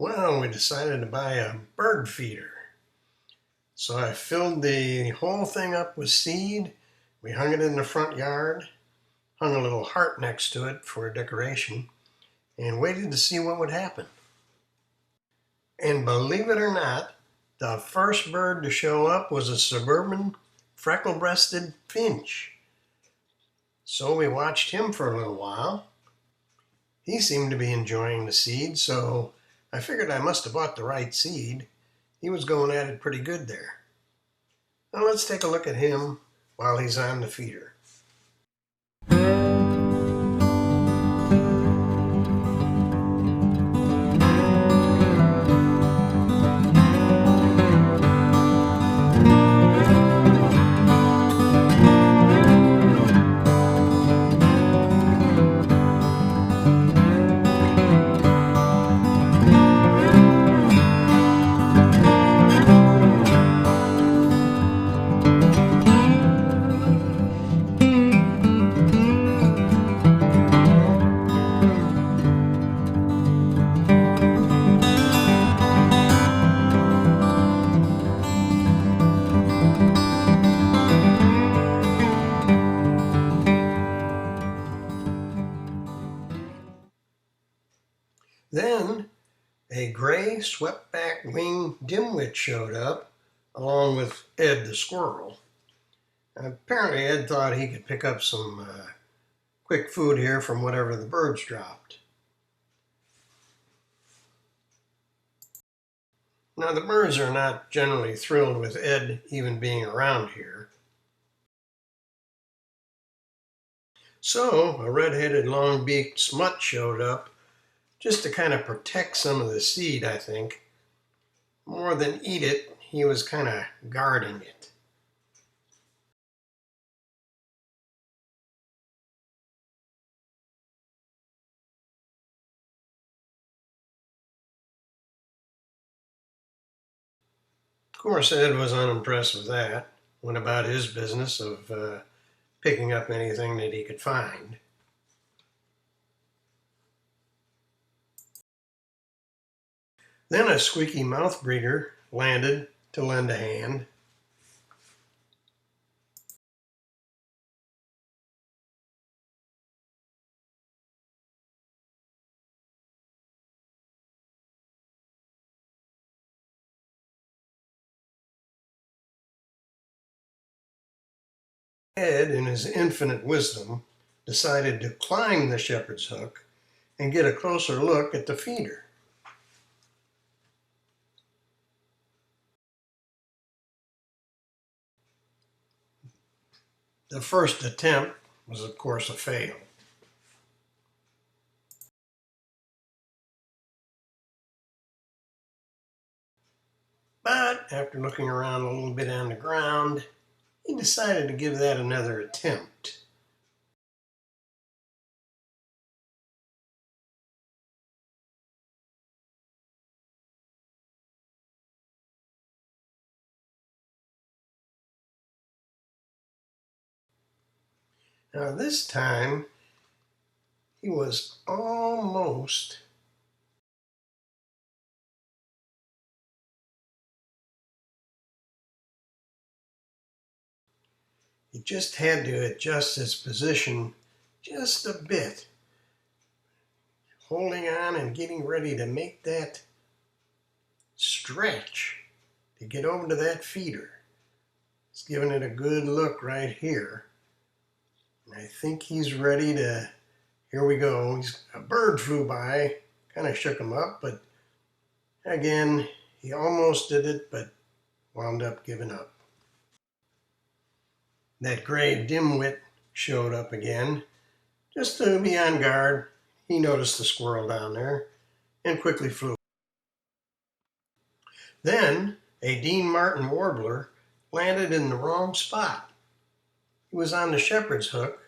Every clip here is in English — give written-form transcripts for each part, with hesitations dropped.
Well, we decided to buy a bird feeder. So I filled the whole thing up with seed. We hung it in the front yard, hung a little heart next to it for decoration, and waited to see what would happen. And believe it or not, the first bird to show up was a suburban freckle-breasted finch. So we watched him for a little while. He seemed to be enjoying the seed, so I figured I must have bought the right seed. He was going at it pretty good there. Now let's take a look at him while he's on the feeder. Then a gray swept-back winged dimwit showed up along with Ed the squirrel. Apparently Ed thought he could pick up some quick food here from whatever the birds dropped. Now the birds are not generally thrilled with Ed even being around here. So a red-headed long-beaked smut showed up just to kind of protect some of the seed, I think. More than eat it, he was kind of guarding it. Of course, Ed was unimpressed with that, went about his business of picking up anything that he could find. Then a squeaky mouth breeder landed to lend a hand. Ed, in his infinite wisdom, decided to climb the shepherd's hook and get a closer look at the feeder. The first attempt was, of course, a fail. But after looking around a little bit on the ground, he decided to give that another attempt. Now this time, he was almost he just had to adjust his position just a bit, holding on and getting ready to make that stretch to get over to that feeder. He's giving it a good look right here. And I think he's ready to, here we go. A bird flew by, kind of shook him up, but again, he almost did it, but wound up giving up. That gray dimwit showed up again. Just to be on guard, he noticed the squirrel down there and quickly flew. Then a Dean Martin warbler landed in the wrong spot. He was on the shepherd's hook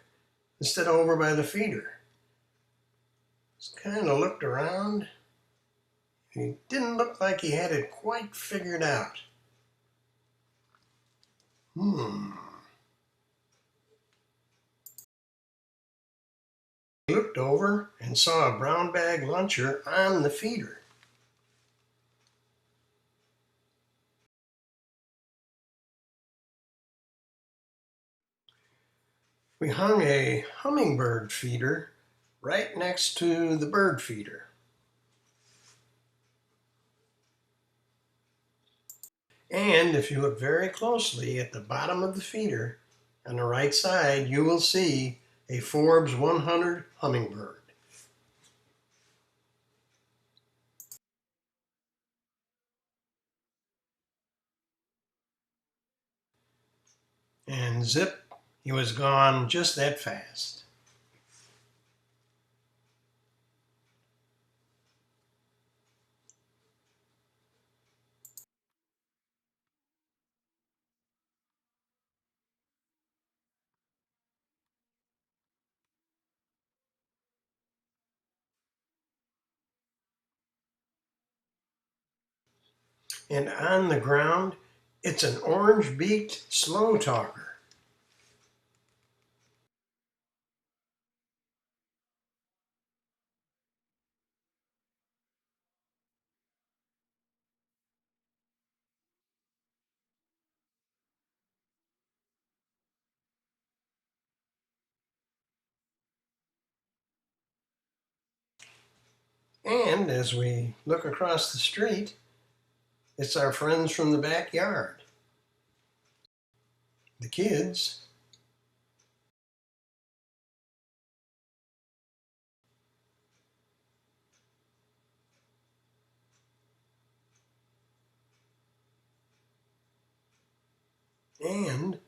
instead of over by the feeder. Just kind of looked around. He didn't look like he had it quite figured out. He looked over and saw a brown bag luncher on the feeder. We hung a hummingbird feeder right next to the bird feeder. And if you look very closely at the bottom of the feeder, on the right side, you will see a Forbes 100 hummingbird. And zip, he was gone just that fast. And on the ground, it's an orange-beaked slow talker. And as we look across the street, it's our friends from the backyard, the kids. And